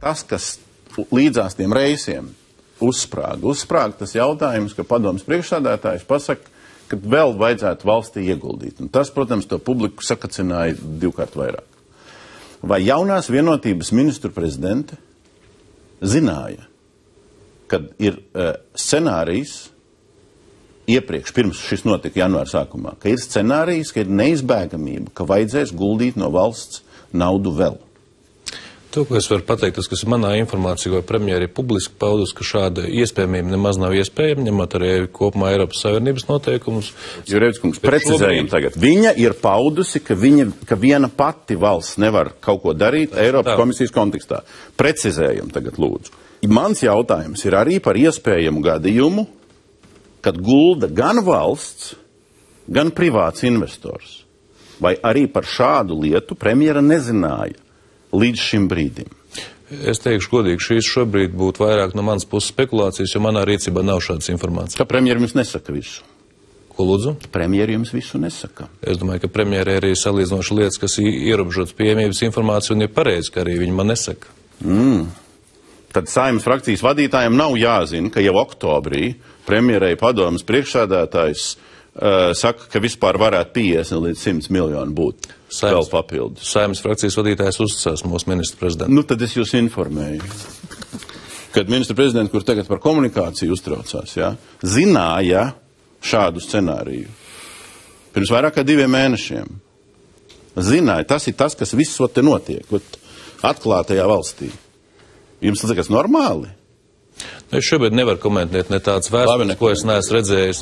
Tas, kas līdzās tiem reisiem uzsprāga tas jautājums, ka padomas priekšsādātājs pasaka, ka vēl vajadzētu valstī ieguldīt. Un tas, protams, to publiku sakacināja 2x vairāk. Vai jaunās vienotības ministru prezidente zināja, kad ir scenārijs iepriekš, pirms šis notika janvāra sākumā, ka ir scenārijs, ka ir neizbēgamība, ka vajadzēs guldīt no valsts naudu vēl? To, ko es varu pateikt, tas, kas manā informācijā, ko premjeri ir publiski paudus, ka šāda iespējamība nemaz nav iespējama, ņemot arī kopumā Eiropas Savienības noteikumus. Jurēvis kungs, precizējam tagad. Viņa ir paudusi, ka viena pati valsts nevar kaut ko darīt Eiropas komisijas kontekstā. Precizējam tagad, lūdzu. Mans jautājums ir arī par iespējamu gadījumu, kad gulda gan valsts, gan privāts investors. Vai arī par šādu lietu premjera nezināja līdz šim brīdim? Es teikšu godīgi, šīs šobrīd būtu vairāk no manas puses spekulācijas, jo manā rīcībā nav šādas informācijas. Ka premjeri jums nesaka visu? Ko lūdzu? Premjeri jums visu nesaka. Es domāju, ka premjeri arī salīdzinoši lietas, kas ir ierobežotas pieejamības informācija un ir pareizi, ka arī viņi man nesaka. Tad Saeimas frakcijas vadītājiem nav jāzina, ka jau oktobrī premjerei padomas priekšsēdētājs saka, ka vispār varētu 50 līdz 100 miljoni būt vēl papildus. Saeimas frakcijas vadītājs uzticās mūsu ministru prezidentu. Nu, tad es jūs informēju. Kad ministru prezidents, kur tagad par komunikāciju uztraucās, zināja šādu scenāriju pirms vairāk kā 2 mēnešiem. Zināja, tas ir tas, kas viss te notiek atklātajā valstī. Jums tas liekas normāli? Es šobrīd nevaru komentēt ne tāds vēstures, ko es neesmu redzējis.